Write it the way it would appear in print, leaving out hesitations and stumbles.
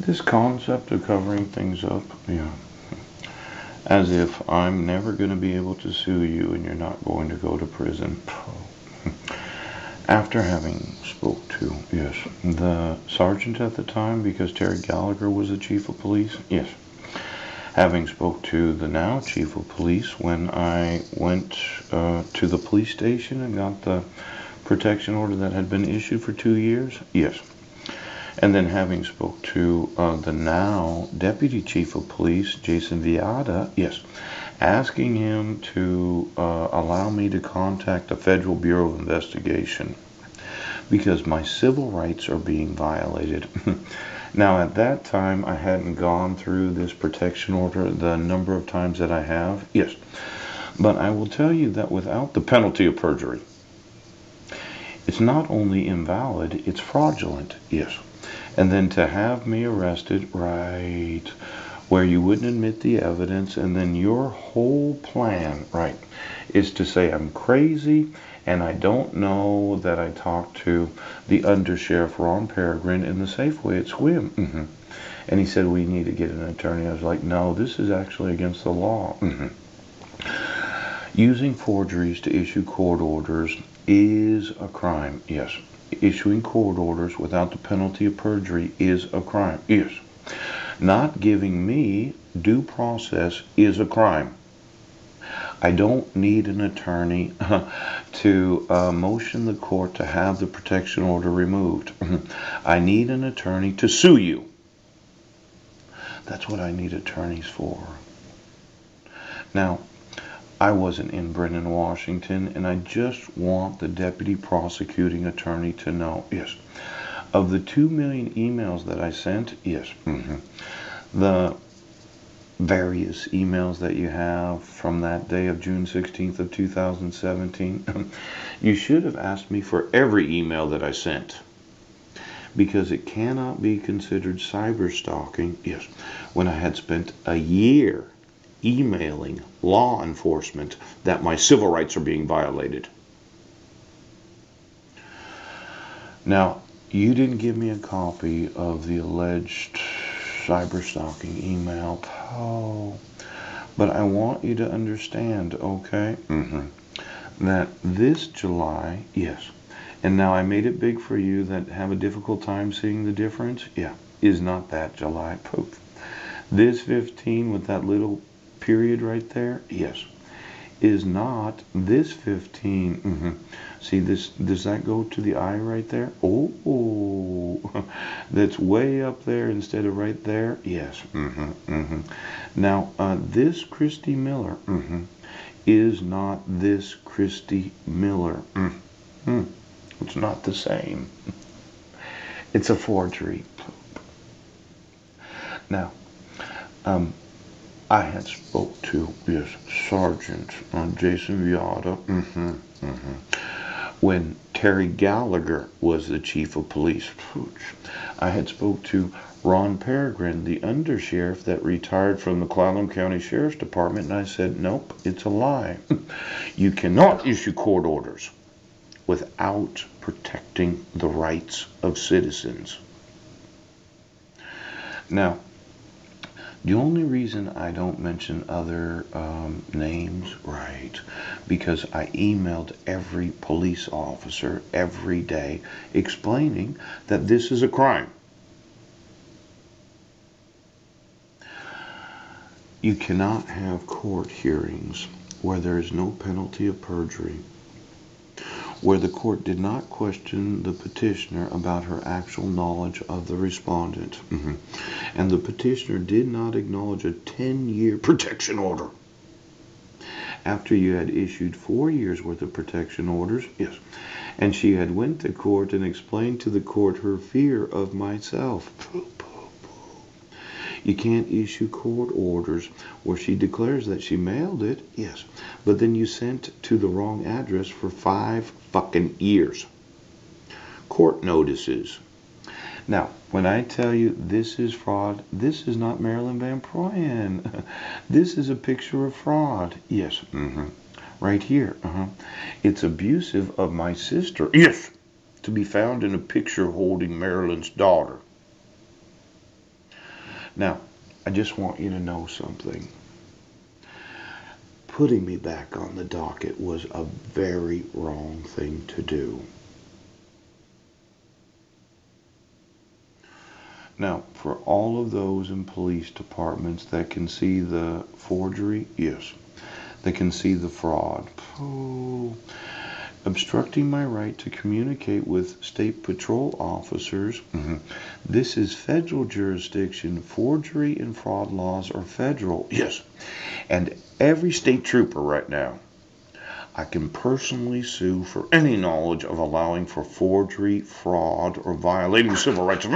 This concept of covering things up, yeah. As if I'm never going to be able to sue you and you're not going to go to prison. After having spoke to, yes, the sergeant at the time, because Terry Gallagher was the chief of police, yes. Having spoke to the now chief of police when I went to the police station and got the protection order that had been issued for 2 years, yes. And then having spoke to the now deputy chief of police, Jason Viada, yes, asking him to allow me to contact the Federal Bureau of Investigation because my civil rights are being violated. Now, at that time, I hadn't gone through this protection order the number of times that I have, yes. But I will tell you that without the penalty of perjury, it's not only invalid, it's fraudulent, yes. And then to have me arrested, right, where you wouldn't admit the evidence, and then your whole plan, right, is to say I'm crazy and I don't know that I talked to the undersheriff Ron Peregrine in the Safeway at Swim. And he said, we need to get an attorney. I was like, no, this is actually against the law. Using forgeries to issue court orders is a crime, yes. Issuing court orders without the penalty of perjury is a crime, yes. Not giving me due process is a crime. I don't need an attorney to motion the court to have the protection order removed. I need an attorney to sue you. That's what I need attorneys for. Now, I wasn't in Brennan, Washington, and I just want the deputy prosecuting attorney to know, yes, of the 2 million emails that I sent, yes, the various emails that you have from that day of June 16th of 2017, you should have asked me for every email that I sent, because it cannot be considered cyber stalking, yes, when I had spent a year emailing law enforcement that my civil rights are being violated. Now, you didn't give me a copy of the alleged cyber stalking email. Oh, but I want you to understand, okay, that this July, yes, and now I made it big for you that have a difficult time seeing the difference, yeah, is not that July. Poof. This 15 with that little period right there, yes, is not this 15. See this, does that go to the eye right there? Oh, that's way up there instead of right there. Yes. Now this Christy Miller is not this Christy Miller. It's not the same. It's a forgery. Now I had spoke to, yes, Sergeant Jason Viada, when Terry Gallagher was the chief of police. I had spoke to Ron Peregrine, the undersheriff that retired from the Clallam County Sheriff's Department, and I said, nope, it's a lie. You cannot issue court orders without protecting the rights of citizens. Now, the only reason I don't mention other names, right, because I emailed every police officer every day explaining that this is a crime. You cannot have court hearings where there is no penalty of perjury, where the court did not question the petitioner about her actual knowledge of the respondent, and the petitioner did not acknowledge a 10-year protection order after you had issued 4 years worth of protection orders, yes, and she had went to court and explained to the court her fear of myself. You can't issue court orders where she declares that she mailed it, yes, but then you sent to the wrong address for 5 fucking years. Court notices. Now, when I tell you this is fraud, this is not Marilyn Van Proyen. This is a picture of fraud. Yes, right here. It's abusive of my sister. Yes, to be found in a picture holding Marilyn's daughter. Now, I just want you to know something. Putting me back on the docket was a very wrong thing to do. Now, for all of those in police departments that can see the forgery, yes, they can see the fraud. Oh, obstructing my right to communicate with state patrol officers. This is federal jurisdiction. Forgery and fraud laws are federal. Yes. And every state trooper right now, I can personally sue for any knowledge of allowing for forgery, fraud, or violating civil rights.